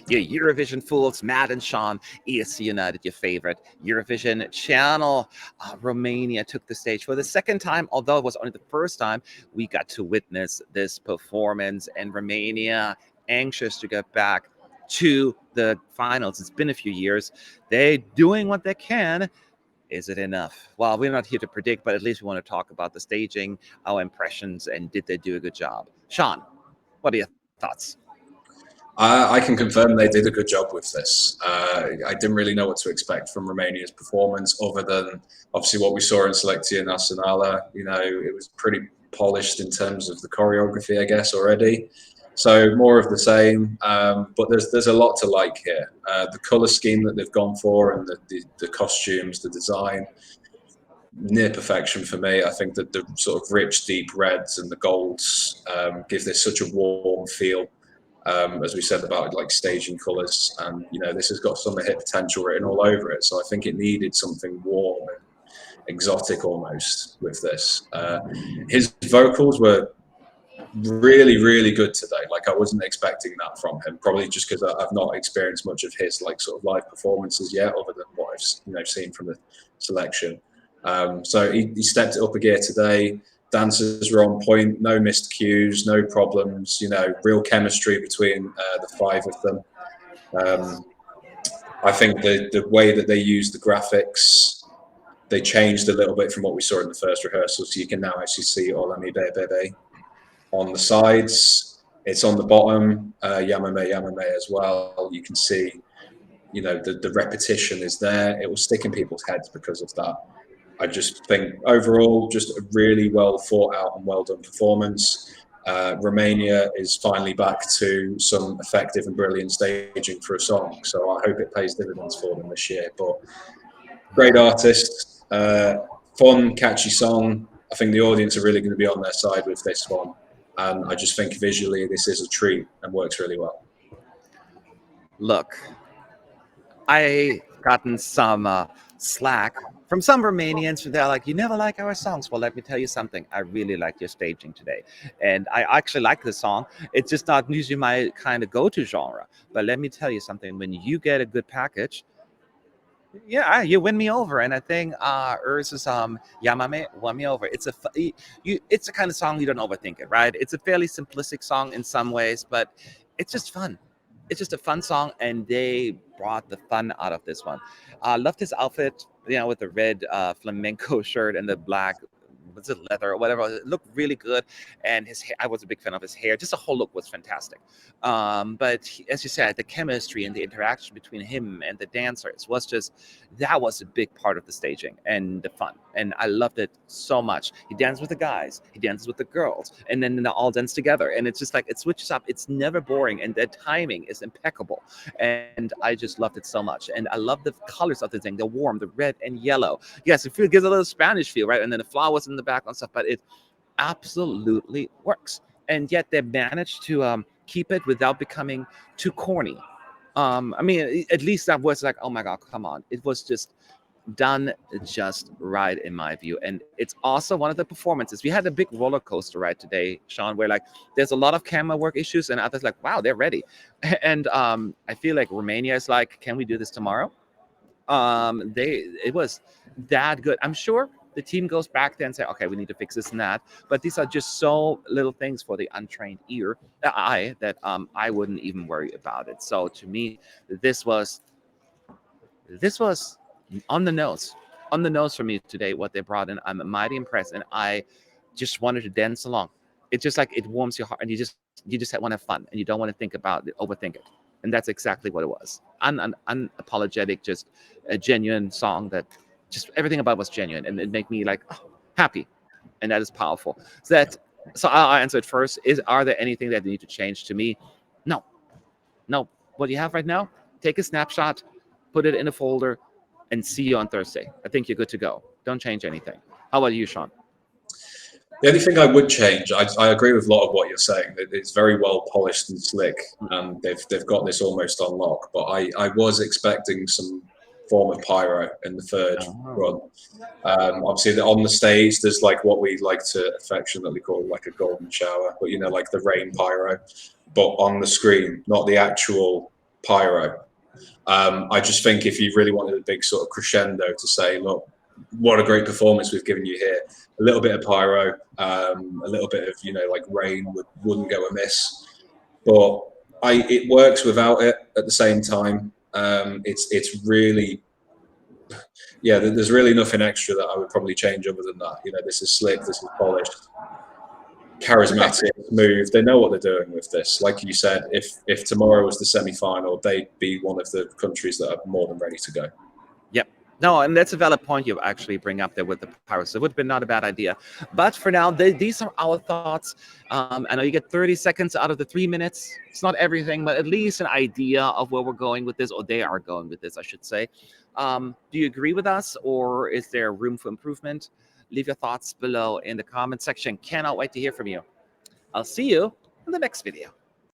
Your Eurovision fools, Matt and Sean, ESC United, your favorite Eurovision channel. Romania took the stage for the second time, although it was only the first time we got to witness this performance. And Romania, anxious to get back to the finals. It's been a few years. They're doing what they can. Is it enough? Well, we're not here to predict, but at least we want to talk about the staging, our impressions, and did they do a good job? Sean, what are your thoughts? I can confirm they did a good job with this. I didn't really know what to expect from Romania's performance, other than obviously what we saw in Selecția Națională. You know, it was pretty polished in terms of the choreography, I guess, already. So more of the same, but there's a lot to like here. The color scheme that they've gone for, and the costumes, the design, near perfection for me. I think that the sort of rich, deep reds and the golds give this such a warm feel. As we said about like staging colours, and you know, this has got summer hit potential written all over it. So I think it needed something warm and exotic almost with this. His vocals were really, really good today. Like I wasn't expecting that from him, probably just because I've not experienced much of his like sort of live performances yet, other than what I've seen from the selection. So he stepped it up a gear today. Dancers were on point, no missed cues, no problems, you know, real chemistry between the five of them. I think the way that they use the graphics, they changed a little bit from what we saw in the first rehearsal, so you can now actually see Llamamé Bebe on the sides. It's on the bottom, Llamamé as well. You can see, you know, the repetition is there. It will stick in people's heads because of that. I just think overall, just a really well thought out and well done performance. Romania is finally back to some effective and brilliant staging for a song. So I hope it pays dividends for them this year. But great artist, fun, catchy song. I think the audience are really going to be on their side with this one. And I just think visually this is a treat and works really well. Look, I gotten some slack from some Romanians. They're like, "You never like our songs." Well, let me tell you something. I really like your staging today, and I actually like the song. It's just not usually my kind of go-to genre. But let me tell you something. When you get a good package, yeah, you win me over. And I think Ursa's Llamamé won me over. It's a kind of song you don't overthink it, right? It's a fairly simplistic song in some ways, but it's just fun. It's just a fun song, and they brought the fun out of this one. Loved his outfit, with the red flamenco shirt and the black, was it leather or whatever? It looked really good, and his hair, I was a big fan of his hair. Just the whole look was fantastic. As you said, the chemistry and the interaction between him and the dancers that was a big part of the staging and the fun, and I loved it so much. He danced with the guys, he dances with the girls, and then they all dance together, and it's just like it switches up. It's never boring, and the timing is impeccable, and I just loved it so much. And I love the colors of the thing, the warm, the red and yellow. Yes, it gives a little Spanish feel, right? And then the flowers in the background stuff, but it absolutely works. And yet they managed to keep it without becoming too corny. At least that was like, oh my God, come on. It was just done just right in my view. And it's also one of the performances. We had a big roller coaster ride today, Sean, where like there's a lot of camera work issues, and others like, wow, they're ready. And I feel like Romania is like, can we do this tomorrow? It was that good. I'm sure the team goes back there and say, okay, we need to fix this and that. But these are just so little things for the untrained eye that I wouldn't even worry about it. So to me, this was on the nose for me today. What they brought in, I'm mighty impressed, and I just wanted to dance along. It's just like it warms your heart, and you just want to have fun, and you don't want to think about it, overthink it. And that's exactly what it was. Unapologetic, just a genuine song that just everything about it was genuine, and it made me like happy, and that is powerful. So I'll answer it first. Are there anything that need to change? To me, no. What you have right now, take a snapshot, put it in a folder, and see you on Thursday. I think you're good to go. Don't change anything. How about you, Sean? The only thing I would change, I agree with a lot of what you're saying. It's very well polished and slick, and they've got this almost on lock. But I was expecting some form of pyro in the third run. Obviously, on the stage, there's like what we like to affectionately call like a golden shower, but like the rain pyro. But on the screen, not the actual pyro. I just think if you really wanted a big sort of crescendo to say, look, what a great performance we've given you here, a little bit of pyro, a little bit of, you know, like rain wouldn't go amiss. But it works without it at the same time. It's really, yeah, there's really nothing extra that I would probably change other than that. You know, this is slick, this is polished, charismatic, smooth. They know what they're doing with this. Like you said, if tomorrow was the semi-final, they'd be one of the countries that are more than ready to go. Yep. No, and that's a valid point you actually bring up there with the pyro. So it would have been not a bad idea. But for now, these are our thoughts. I know you get 30 seconds out of the 3 minutes. It's not everything, but at least an idea of where we're going with this, or they are going with this, I should say. Do you agree with us, or is there room for improvement? Leave your thoughts below in the comment section. Cannot wait to hear from you. I'll see you in the next video.